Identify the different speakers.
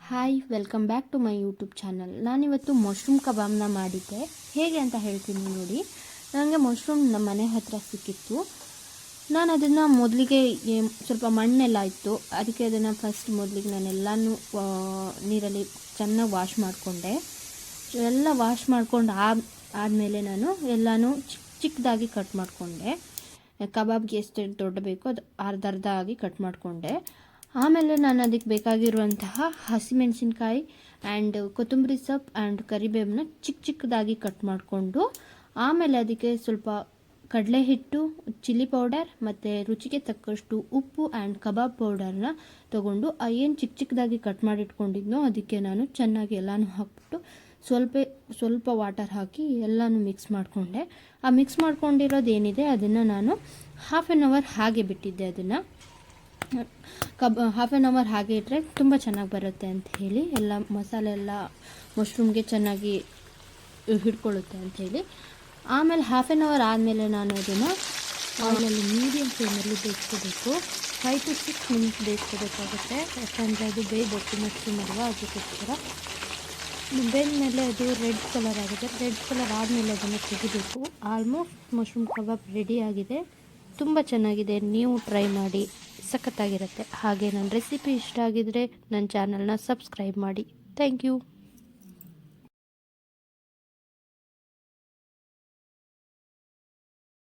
Speaker 1: Hi, welcome back to my YouTube channel. ನಾನಿವತ್ತು mushroom ಕಬಾಬ್ನ ಮಾಡಿದ್ದೆ. ಹೇಗೆ ಅಂತ ಹೇಳ್ತೀನಿ ನೋಡಿ. ನನಗೆ ಮಶ್ರೂಮ್ ನಮ್ಮ ಮನೆ ಹತ್ತಿರ ಸಿಕ್ಕಿತ್ತು. ನಾನು ಅದನ್ನು ಮೊದಲಿಗೆ ಸ್ವಲ್ಪ ಮಣ್ಣೆಲ್ಲ ಇತ್ತು, ಅದಕ್ಕೆ ಅದನ್ನು ಮೊದಲಿಗೆ ನಾನೆಲ್ಲನೂ ನೀರಲ್ಲಿ ಚೆನ್ನಾಗಿ ವಾಶ್ ಮಾಡಿಕೊಂಡೆ. ಎಲ್ಲ ವಾಶ್ ಮಾಡ್ಕೊಂಡು ಆದಮೇಲೆ ನಾನು ಎಲ್ಲನೂ ಚಿಕ್ಕದಾಗಿ ಕಟ್ ಮಾಡಿಕೊಂಡೆ. ಕಬಾಬ್ಗೆ ಎಷ್ಟು ದೊಡ್ಡ ಬೇಕೋ ಅದು ಅರ್ಧ ಆಗಿ ಕಟ್ ಮಾಡಿಕೊಂಡೆ. ಆಮೇಲೆ ನಾನು ಅದಕ್ಕೆ ಬೇಕಾಗಿರುವಂತಹ ಹಸಿಮೆಣಸಿನ್ಕಾಯಿ ಆ್ಯಂಡ್ ಕೊತ್ತಂಬರಿ ಸೊಪ್ಪು ಆ್ಯಂಡ್ ಕರಿಬೇವನ್ನ ಚಿಕ್ಕದಾಗಿ ಕಟ್ ಮಾಡಿಕೊಂಡು, ಆಮೇಲೆ ಅದಕ್ಕೆ ಸ್ವಲ್ಪ ಕಡಲೆ ಹಿಟ್ಟು, ಚಿಲ್ಲಿ ಪೌಡರ್ ಮತ್ತು ರುಚಿಗೆ ತಕ್ಕಷ್ಟು ಉಪ್ಪು ಆ್ಯಂಡ್ ಕಬಾಬ್ ಪೌಡರ್ನ ತೊಗೊಂಡು ಏನು ಚಿಕ್ಕದಾಗಿ ಕಟ್ ಮಾಡಿಟ್ಕೊಂಡಿದ್ನೋ ಅದಕ್ಕೆ ನಾನು ಚೆನ್ನಾಗಿ ಎಲ್ಲನೂ ಹಾಕ್ಬಿಟ್ಟು ಸ್ವಲ್ಪ ವಾಟರ್ ಹಾಕಿ ಎಲ್ಲನೂ ಮಿಕ್ಸ್ ಮಾಡಿಕೊಂಡೆ. ಆ ಮಿಕ್ಸ್ ಮಾಡ್ಕೊಂಡಿರೋದು ಏನಿದೆ ಅದನ್ನು ನಾನು ಹಾಫ್ ಆನ್ ಅವರ್ ಹಾಗೆ ಬಿಟ್ಟಿದ್ದೆ. ಅದನ್ನು ಹಾಫ್ ಆನ್ ಅವರ್ ಹಾಗೆ ಇಟ್ಟರೆ ತುಂಬ ಚೆನ್ನಾಗಿ ಬರುತ್ತೆ ಅಂತ ಹೇಳಿ, ಎಲ್ಲ ಮಸಾಲೆ ಎಲ್ಲ ಮಶ್ರೂಮ್ಗೆ ಚೆನ್ನಾಗಿ ಹಿಡ್ಕೊಳ್ಳುತ್ತೆ ಅಂಥೇಳಿ. ಆಮೇಲೆ ಹಾಫ್ ಆನ್ ಅವರ್ ಆದಮೇಲೆ ನಾನು ಅದನ್ನು ಆಯಿಲಲ್ಲಿ ಮೀಡಿಯಮ್ ಫ್ಲೇಮಲ್ಲಿ ಬೇಯಿಸ್ಕೋಬೇಕು. 5 to 6 ಮಿನಿಟ್ಸ್ ಬೇಯಿಸ್ಕೋಬೇಕಾಗುತ್ತೆ. ಯಾಕಂದರೆ ಅದು ಬೇಯಬೇಕು ಮಶ್ರೂಮ್ ಅಲ್ವಾ, ಅದಕ್ಕೋಸ್ಕರ. ಬೆಂದಮೇಲೆ ಅದು ರೆಡ್ ಕಲರ್ ಆಗುತ್ತೆ. ರೆಡ್ ಕಲರ್ ಆದಮೇಲೆ ಅದನ್ನು ತೆಗಿಬೇಕು. ಆಲ್ಮೋಸ್ಟ್ ಮಶ್ರೂಮ್ ಕಬಾಬ್ ರೆಡಿ ಆಗಿದೆ. ತುಂಬ ಚೆನ್ನಾಗಿದೆ, ನೀವು ಟ್ರೈ ಮಾಡಿ, ಸಖತ್ತಾಗಿರುತ್ತೆ. ಹಾಗೆ ನನ್ನ ರೆಸಿಪಿ ಇಷ್ಟ ಆಗಿದರೆ ನನ್ನ ಚಾನಲ್ನ ಸಬ್ಸ್ಕ್ರೈಬ್ ಮಾಡಿ. Thank you.